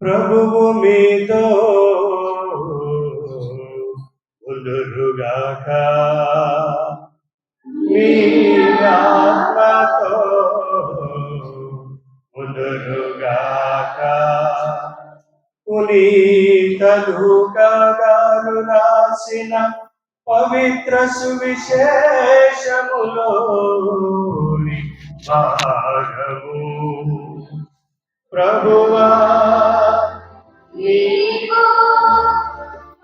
ప్రభువు మీతో ఉండుగాక, మీ ఆత్మతో ఉండుగాక. పునీత లూకా గారు రాసిన పవిత్ర సువిశేషములోని భాగము. ప్రభువా నీకు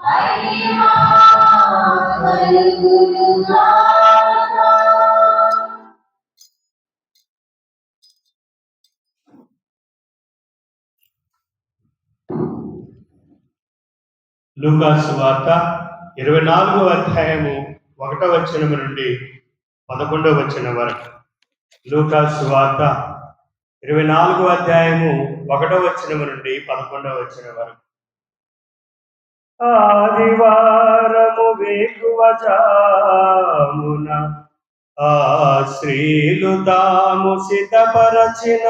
మహిమ కలుగునుగాక. లూకా సువార్త 24వ అధ్యాయము 1వ వచనం నుండి 11వ వచనం వరకు. లూకా సువార్త 24వ అధ్యాయము 1వ వచనం నుండి 11వ వచనం వరకు. ఆదివారము వేకువజామున ఆ స్త్రీలు తాము సిద్ధపరచిన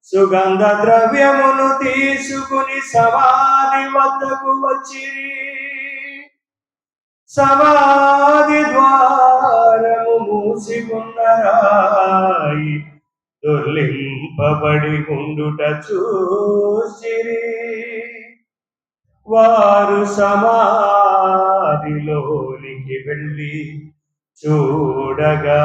సుగంధ ద్రవ్యమును తీసుకుని సమాధి వద్దకు వచ్చిరి. సమాధి ద్వారము మూసి ఉన్న రాయి దొర్లింపబడి ఉండుట చూసిరి. వారు సమాధిలోనికి వెళ్ళి చూడగా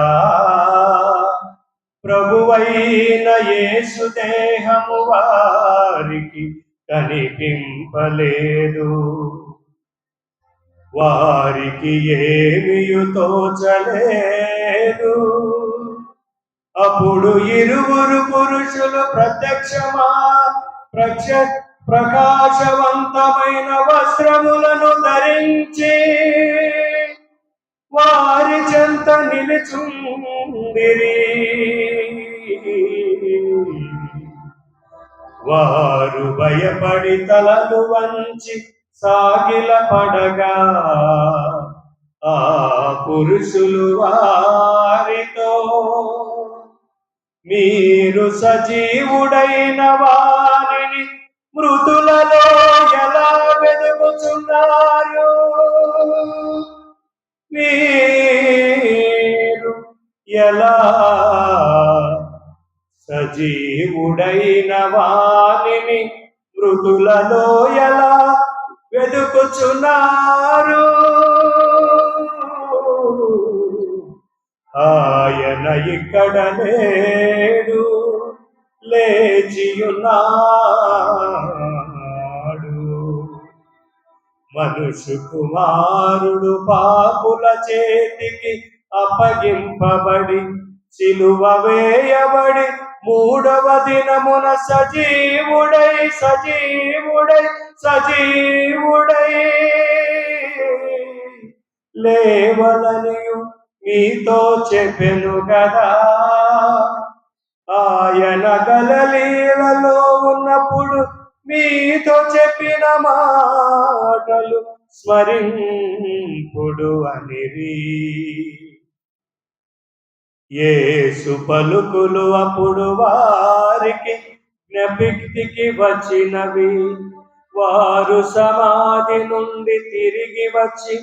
ప్రభువైన యేసు దేహము వారికి కనిపింపలేదు. వారికి ఏమియు తోచలేదు. అప్పుడు ఇరువురు పురుషులు ప్రకాశవంతమైన వస్త్రములను ధరించి వారి చెంత నిలుచుండిరి. వారు భయపడి తలలు వంచి సాగిల పడగా ఆ పురుషులు వారితో, మీరు సజీవుడైన వారిని మృతులలో ఎలా వెదుకుచున్నారు? మీరు ఎలా సజీవుడైన వారిని మృతులలో ఎలా వెదుకుచున్నారు? ఆయన ఇక్కడ లేడు, లేచియున్నాడు. మనుషు కుమారుడు పాపుల చేతికి అప్పగింపబడి సిలువ వేయబడి 3వ దినమున సజీవుడై లేవలనియు మీతో చెప్పెను కదా. ఆయన గలిలయలో ఉన్నప్పుడు మీతో చెప్పిన మాటలు స్మరింపుడు అనిరి. యేసు పలుకులు అప్పుడు వారికి జ్ఞప్తికి వచ్చినవి. వారు సమాధి నుండి తిరిగి వచ్చి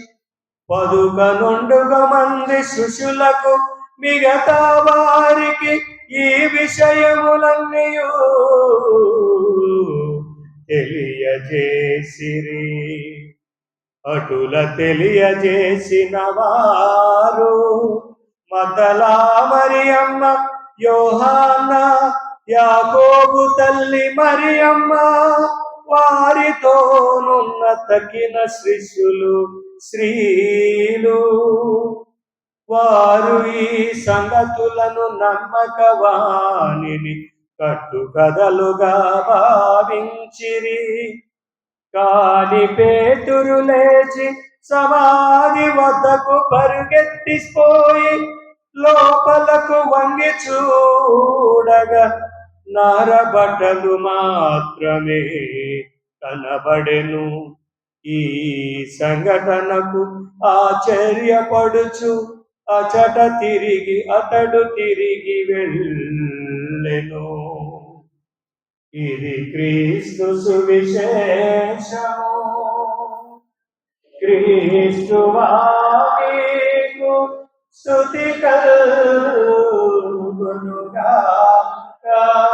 11 మంది శిష్యులకు మిగతా వారికి ఈ విషయములన్నీ తెలియజేసిరి. అటుల తెలియజేసిన వారు మగ్దలా మరియమ్మ, యోహానా, యాకోబు తల్లి మరియమ్మ, వారితోనున్న తగిన స్త్రీలు. వారు ఈ సంగతులను నమ్మకవాణిని కట్టుకథలుగా భావించిరి. కాని పేతురు లేచి సమాధి వద్దకు పరుగెత్తిపోయి లోపలకు వంగి చూడగా నరబటలు మాత్రమే కనబడెను. ఈ సంఘటనకు ఆశ్చర్యపడుచు అతడు తిరిగి వెళ్ళెను. ఇది క్రీస్తు సువిశేషము. క్రీస్తువా నీకు స్తుతి కలుగునుగాక.